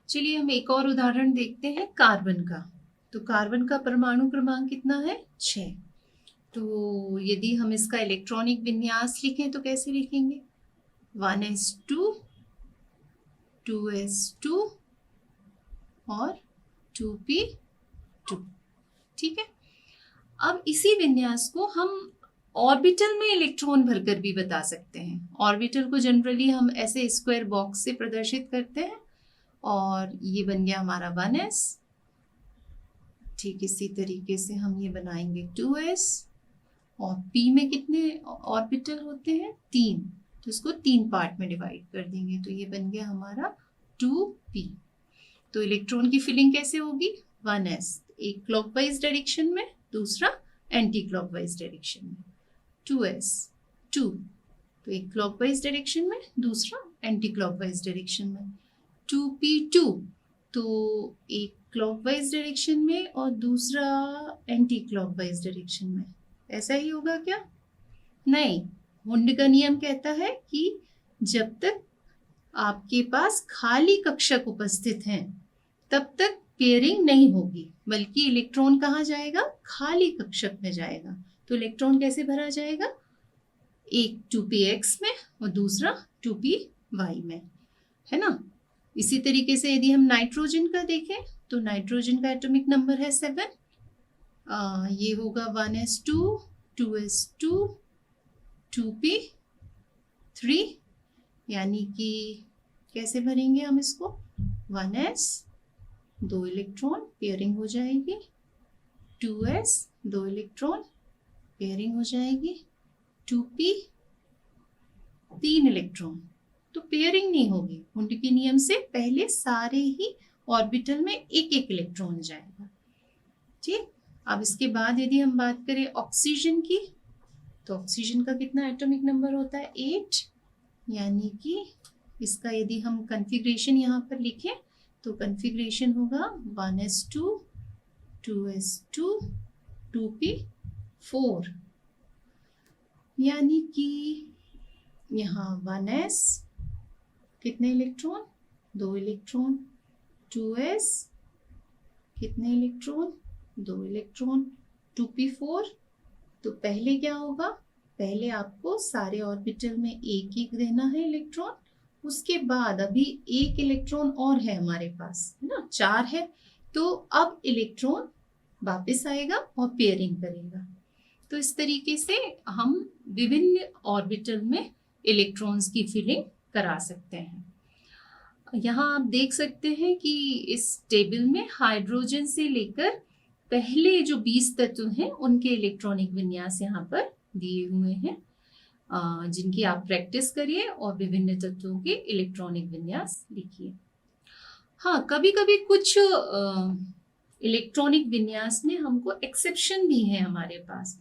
चलिए हम एक और उदाहरण देखते हैं कार्बन का। तो कार्बन का परमाणु क्रमांक कितना है? 6। तो यदि हम इसका इलेक्ट्रॉनिक विन्यास लिखें तो कैसे लिखेंगे? 1s2, 2s2 और 2p2। ठीक है। अब इसी विन्यास को हम ऑर्बिटल में इलेक्ट्रॉन भरकर भी बता सकते हैं। ऑर्बिटल को जनरली हम ऐसे स्क्वायर बॉक्स से प्रदर्शित करते हैं और ये बन गया हमारा 1s। ठीक इसी तरीके से हम ये बनाएंगे 2s और p में कितने ऑर्बिटल होते हैं? 3। तो इसको 3 पार्ट में डिवाइड कर देंगे तो ये बन गया हमारा 2p। तो इलेक्ट्रॉन की फिलिंग कैसे होगी? 1s, एक क्लॉकवाइज डायरेक्शन में, दूसरा एंटी क्लॉकवाइज डायरेक्शन में। 2s 2, तो एक क्लॉकवाइज डायरेक्शन में, दूसरा एंटी क्लॉकवाइज डायरेक्शन में। 2p2, तो एक क्लॉकवाइज डायरेक्शन में और दूसरा एंटी क्लॉकवाइज डायरेक्शन में। ऐसा ही होगा क्या? नहीं, वुंड का नियम कहता है कि जब तक आपके पास खाली कक्षक उपस्थित हैं तब तक पेयरिंग नहीं होगी, बल्कि इलेक्ट्रॉन कहाँ जाएगा? खाली कक्षक में जाएगा। तो इलेक्ट्रॉन कैसे भरा जाएगा? एक 2px में और दूसरा 2py में, है ना। इसी तरीके से यदि हम नाइट्रोजन का देखें तो नाइट्रोजन का एटॉमिक नंबर है 7। ये होगा 1s2, 2s2, 2p3, यानी कि कैसे भरेंगे हम इसको? 1s 2 इलेक्ट्रॉन पेयरिंग हो जाएगी, 2s 2 इलेक्ट्रॉन पेयरिंग हो जाएगी, 2p 3 इलेक्ट्रॉन। तो पेयरिंग नहीं होगी। वुंड के नियम से पहले सारे ही ऑर्बिटल में एक एक इलेक्ट्रॉन जाएगा। ठीक। अब इसके बाद यदि हम बात करें ऑक्सीजन की, तो ऑक्सीजन का कितना एटॉमिक नंबर होता है? 8। यानी कि इसका यदि हम कन्फिग्रेशन यहाँ पर लिखें तो कन्फिग्रेशन होगा 1s2, 2s2, 2p4। यानी कि यहाँ 1s कितने इलेक्ट्रॉन? 2 इलेक्ट्रॉन, 2s कितने इलेक्ट्रॉन? 2 electron, 2p4। तो पहले क्या होगा? पहले आपको सारे ऑर्बिटल में एक एक देना है इलेक्ट्रॉन। उसके बाद अभी एक इलेक्ट्रॉन और है हमारे पास, है ना, 4 है। तो अब इलेक्ट्रॉन वापस आएगा और पेयरिंग करेगा। तो इस तरीके से हम विभिन्न ऑर्बिटल में इलेक्ट्रॉन्स की फिलिंग करा सकते हैं। यहाँ आप देख सकते हैं कि इस टेबल में हाइड्रोजन से लेकर पहले जो 20 तत्व हैं उनके इलेक्ट्रॉनिक विन्यास यहाँ पर दिए हुए हैं, जिनकी आप प्रैक्टिस करिए और विभिन्न तत्वों के इलेक्ट्रॉनिक विन्यास लिखिए। हाँ, कभी कभी कुछ इलेक्ट्रॉनिक विन्यास में हमको एक्सेप्शन भी है हमारे पास।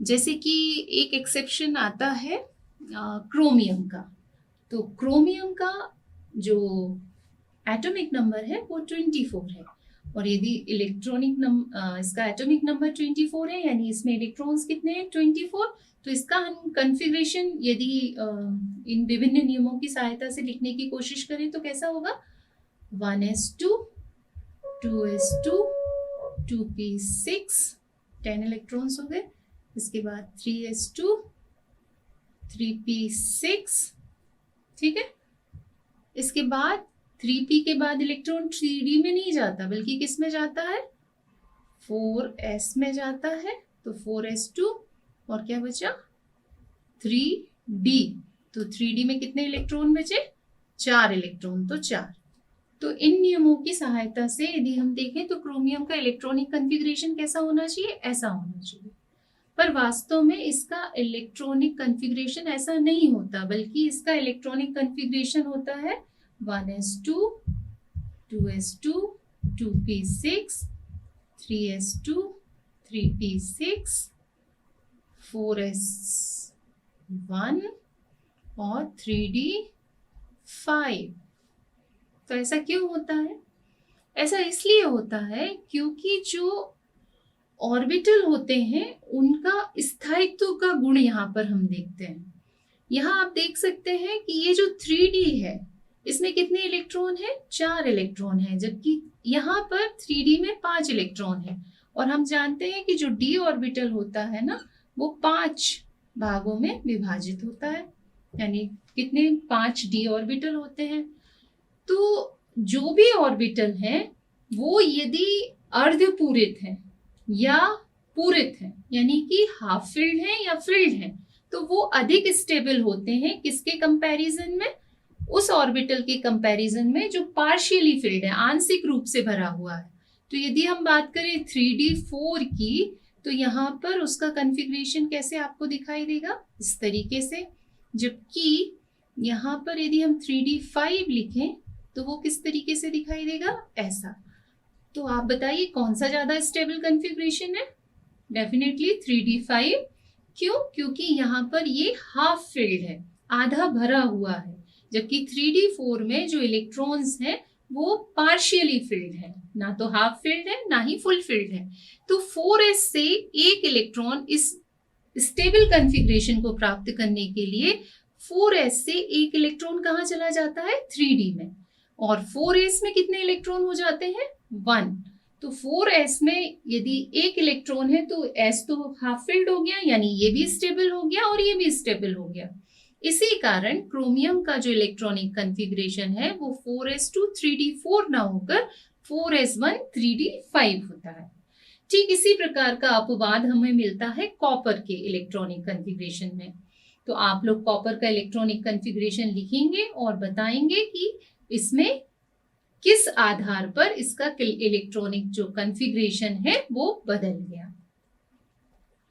जैसे कि एक एक्सेप्शन आता है क्रोमियम का। तो क्रोमियम का जो एटॉमिक नंबर है वो 24 है, और यदि इसका एटॉमिक नंबर 24 है, यानी इसमें इलेक्ट्रॉन्स कितने हैं? 24। तो इसका हम कन्फिग्रेशन यदि इन विभिन्न नियमों की सहायता से लिखने की कोशिश करें तो कैसा होगा? 1s2, 2s2, 2p6, 10 इलेक्ट्रॉन्स हो गए। इसके बाद 3s2, 3p6। ठीक है। इसके बाद 3p के बाद इलेक्ट्रॉन 3d में नहीं जाता, बल्कि किस में जाता है? 4s में जाता है। तो 4s2 और क्या बचा? 3d। तो 3d में कितने इलेक्ट्रॉन बचे? 4 इलेक्ट्रॉन, तो 4। तो इन नियमों की सहायता से यदि हम देखें तो क्रोमियम का इलेक्ट्रॉनिक कन्फिग्रेशन कैसा होना चाहिए? ऐसा होना चाहिए। पर वास्तव में इसका इलेक्ट्रॉनिक कन्फिग्रेशन ऐसा नहीं होता, बल्कि इसका इलेक्ट्रॉनिक कन्फिग्रेशन होता है 1s2, 2s2, 2p6, 3s2, 3p6, 4s1 और 3d5। तो ऐसा क्यों होता है? ऐसा इसलिए होता है क्योंकि जो ऑर्बिटल होते हैं उनका स्थायित्व का गुण यहाँ पर हम देखते हैं। यहाँ आप देख सकते हैं कि ये जो 3d है इसमें कितने इलेक्ट्रॉन है? 4 इलेक्ट्रॉन है, जबकि यहाँ पर 3D में 5 इलेक्ट्रॉन है। और हम जानते हैं कि जो d ऑर्बिटल होता है ना, वो 5 भागों में विभाजित होता है, यानी कितने? 5 d ऑर्बिटल होते हैं। तो जो भी ऑर्बिटल है वो यदि अर्धपूरित है या पूरित है, यानी कि हाफ फिल्ड है या फिल्ड है, तो वो अधिक स्टेबल होते हैं किसके कंपैरिजन में? उस ऑर्बिटल के कंपैरिजन में जो पार्शियली फिल्ड है, आंशिक रूप से भरा हुआ है। तो यदि हम बात करें 3d4 की, तो यहाँ पर उसका कॉन्फ़िगरेशन कैसे आपको दिखाई देगा? इस तरीके से। जबकि यहाँ पर यदि हम 3d5 लिखें तो वो किस तरीके से दिखाई देगा? ऐसा। तो आप बताइए कौन सा ज्यादा स्टेबल कॉन्फ़िगरेशन है? Definitely 3d5। क्यों? क्योंकि यहाँ पर ये हाफ फिल्ड है, आधा भरा हुआ है, जबकि 3d4 में जो इलेक्ट्रॉन्स हैं वो पार्शियली फिल्ड है, ना तो हाफ फिल्ड है ना ही फुल फिल्ड है। तो 4s से एक इलेक्ट्रॉन इस स्टेबल कॉन्फ़िगरेशन को प्राप्त करने के लिए 4s से एक इलेक्ट्रॉन कहाँ चला जाता है? 3d में। और 4s में कितने इलेक्ट्रॉन हो जाते हैं? 1। तो 4s में यदि एक इलेक्ट्रॉन है तो s तो हाफ फिल्ड हो गया, यानी ये भी स्टेबल हो गया और ये भी स्टेबल हो गया। इसी कारण क्रोमियम का जो इलेक्ट्रॉनिक कॉन्फ़िगरेशन है वो 4s2 3d4 ना होकर 4s1 3d5 होता है। ठीक इसी प्रकार का अपवाद हमें मिलता है कॉपर के इलेक्ट्रॉनिक कॉन्फ़िगरेशन में। तो आप लोग कॉपर का इलेक्ट्रॉनिक कॉन्फ़िगरेशन लिखेंगे और बताएंगे कि इसमें किस आधार पर इसका इलेक्ट्रॉनिक जो कॉन्फ़िगरेशन है वो बदल गया।